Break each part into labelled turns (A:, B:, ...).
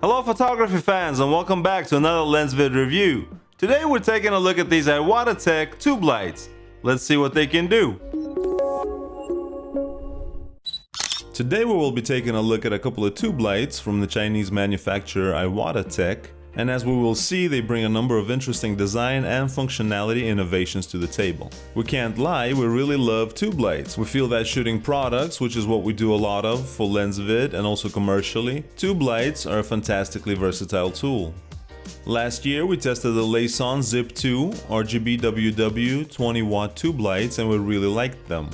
A: Hello photography fans and welcome back to another LensVid review. Today we're taking a look at these iWata Tech tube lights. Let's see what they can do. Today we will be taking a look at a couple of tube lights from the Chinese manufacturer iWata Tech, and as we will see, they bring a number of interesting design and functionality innovations to the table. We can't lie, we really love tube lights. We feel that shooting products, which is what we do a lot of for LensVid and also commercially, tube lights are a fantastically versatile tool. Last year we tested the Layson Zip 2 RGB WW 20-watt tube lights and we really liked them.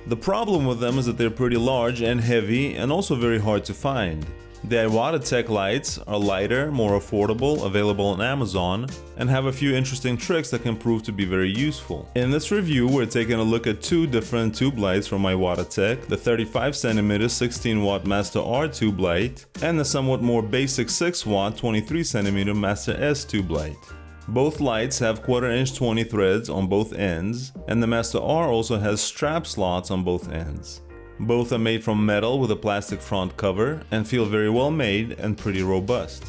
A: The problem with them is that they're pretty large and heavy and also very hard to find. The iWata Tech lights are lighter, more affordable, available on Amazon, and have a few interesting tricks that can prove to be very useful. In this review, we're taking a look at two different tube lights from iWata Tech, the 35cm 16-watt Master R tube light, and the somewhat more basic 6-watt 23cm Master S tube light. Both lights have 1/4" 20 threads on both ends, and the Master R also has strap slots on both ends. Both are made from metal with a plastic front cover and feel very well made and pretty robust.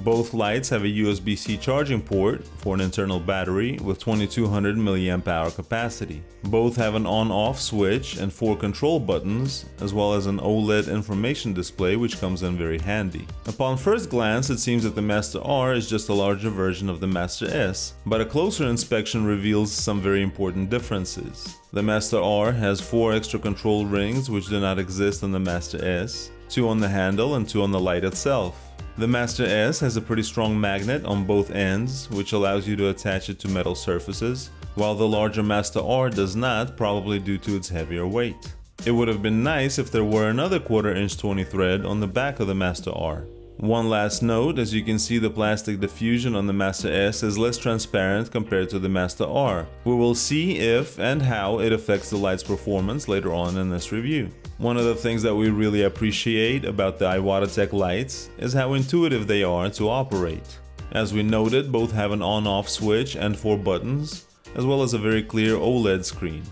A: Both lights have a USB-C charging port for an internal battery with 2200 mAh capacity. Both have an on-off switch and 4 control buttons, as well as an OLED information display which comes in very handy. Upon first glance, it seems that the Master R is just a larger version of the Master S, but a closer inspection reveals some very important differences. The Master R has 4 extra control rings which do not exist on the Master S, 2 on the handle and 2 on the light itself. The Master S has a pretty strong magnet on both ends, which allows you to attach it to metal surfaces, while the larger Master R does not, probably due to its heavier weight. It would have been nice if there were another 1/4" 20 thread on the back of the Master R. One last note, as you can see, the plastic diffusion on the Master S is less transparent compared to the Master R. We will see if and how it affects the light's performance later on in this review. One of the things that we really appreciate about the iWata Tech lights is how intuitive they are to operate. As we noted, both have an on-off switch and 4 buttons, as well as a very clear OLED screen.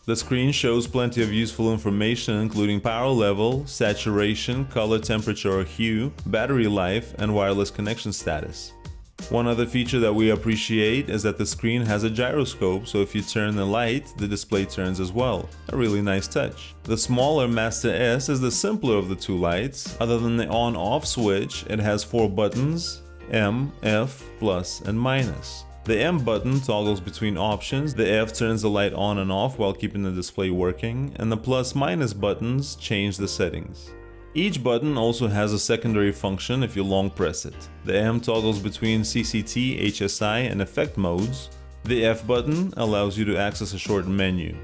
A: The screen shows plenty of useful information including power level, saturation, color temperature or hue, battery life, and wireless connection status. One other feature that we appreciate is that the screen has a gyroscope, so if you turn the light, the display turns as well. A really nice touch. The smaller Master S is the simpler of the two lights. Other than the on-off switch, it has 4 buttons, M, F, plus, and minus. The M button toggles between options, the F turns the light on and off while keeping the display working, and the plus-minus buttons change the settings. Each button also has a secondary function if you long press it. The M toggles between CCT, HSI, and effect modes. The F button allows you to access a short menu.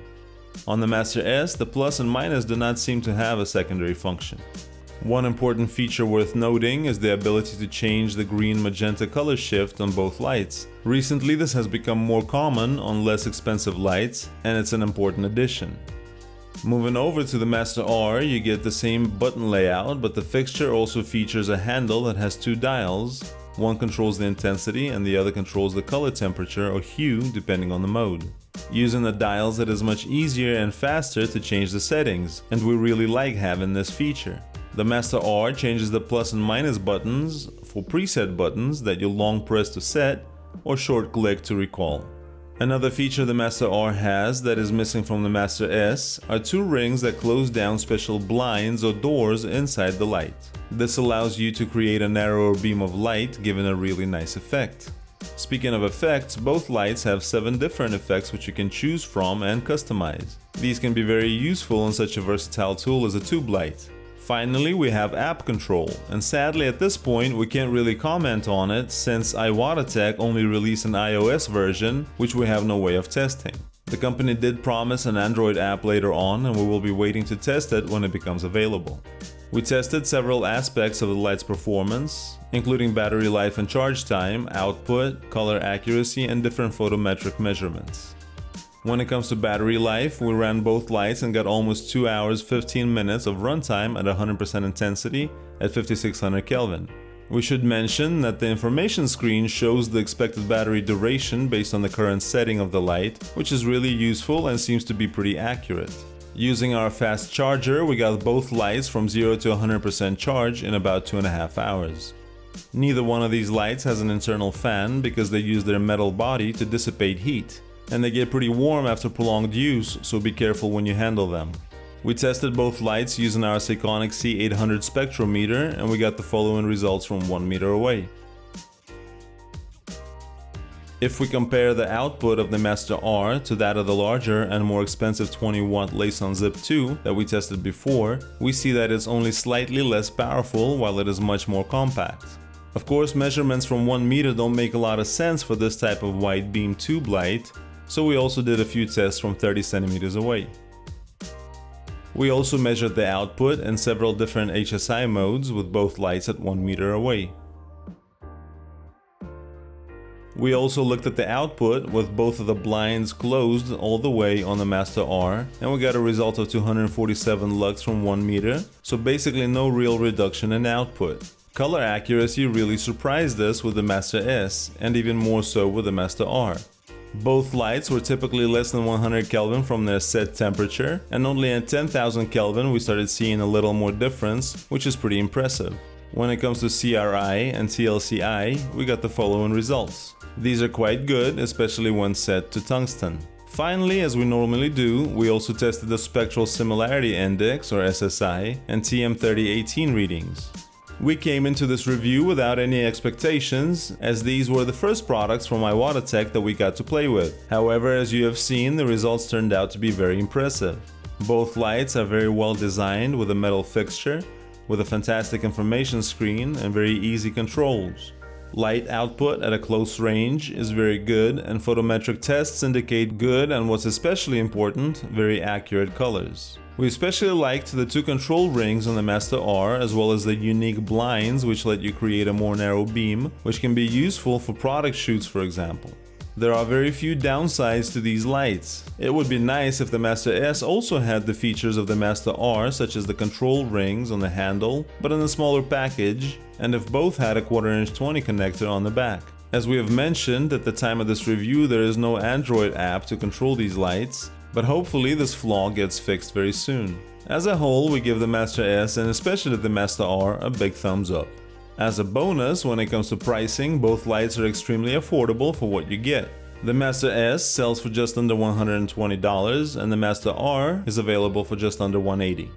A: On the Master S, the plus and minus do not seem to have a secondary function. One important feature worth noting is the ability to change the green-magenta color shift on both lights. Recently this has become more common on less expensive lights, and it's an important addition. Moving over to the Master R, you get the same button layout, but the fixture also features a handle that has 2 dials. One controls the intensity and the other controls the color temperature or hue depending on the mode. Using the dials, it is much easier and faster to change the settings, and we really like having this feature. The Master R changes the plus and minus buttons for preset buttons that you long press to set or short click to recall. Another feature the Master R has that is missing from the Master S are 2 rings that close down special blinds or doors inside the light. This allows you to create a narrower beam of light, giving a really nice effect. Speaking of effects, both lights have 7 different effects which you can choose from and customize. These can be very useful in such a versatile tool as a tube light. Finally, we have app control, and sadly at this point we can't really comment on it since iWata Tech only released an iOS version, which we have no way of testing. The company did promise an Android app later on, and we will be waiting to test it when it becomes available. We tested several aspects of the light's performance, including battery life and charge time, output, color accuracy, and different photometric measurements. When it comes to battery life, we ran both lights and got almost 2 hours 15 minutes of runtime at 100% intensity at 5600 Kelvin. We should mention that the information screen shows the expected battery duration based on the current setting of the light, which is really useful and seems to be pretty accurate. Using our fast charger, we got both lights from 0 to 100% charge in about 2.5 hours. Neither one of these lights has an internal fan because they use their metal body to dissipate heat, and they get pretty warm after prolonged use, so be careful when you handle them. We tested both lights using our Sekonic C800 spectrometer, and we got the following results from 1 meter away. If we compare the output of the Master R to that of the larger and more expensive 20-watt Lason Zip 2 that we tested before, we see that it's only slightly less powerful while it is much more compact. Of course, measurements from 1 meter don't make a lot of sense for this type of wide beam tube light, so we also did a few tests from 30 centimeters away. We also measured the output in several different HSI modes with both lights at 1 meter away. We also looked at the output with both of the blinds closed all the way on the Master R, and we got a result of 247 lux from 1 meter, so basically no real reduction in output. Color accuracy really surprised us with the Master S, and even more so with the Master R. Both lights were typically less than 100 Kelvin from their set temperature, and only at 10,000 Kelvin we started seeing a little more difference, which is pretty impressive. When it comes to CRI and TLCI, we got the following results. These are quite good, especially when set to tungsten. Finally, as we normally do, we also tested the Spectral Similarity Index, or SSI, and TM3018 readings. We came into this review without any expectations, as these were the first products from iWata Tech that we got to play with. However, as you have seen, the results turned out to be very impressive. Both lights are very well designed with a metal fixture, with a fantastic information screen and very easy controls. Light output at a close range is very good, and photometric tests indicate good and, what's especially important, very accurate colors. We especially liked the 2 control rings on the Master R, as well as the unique blinds which let you create a more narrow beam, which can be useful for product shoots, for example. There are very few downsides to these lights. It would be nice if the Master S also had the features of the Master R, such as the control rings on the handle, but in a smaller package, and if both had a 1/4" 20 connector on the back. As we have mentioned at the time of this review, there is no Android app to control these lights, but hopefully this flaw gets fixed very soon. As a whole, we give the Master S and especially the Master R a big thumbs up. As a bonus, when it comes to pricing, both lights are extremely affordable for what you get. The Master S sells for just under $120, and the Master R is available for just under $180.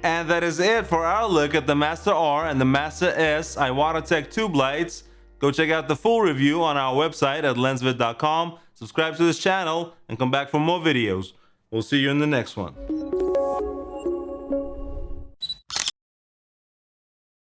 A: And that is it for our look at the Master R and the Master S iWata Tech tube lights. Go check out the full review on our website at lensvid.com, subscribe to this channel, and come back for more videos. We'll see you in the next one.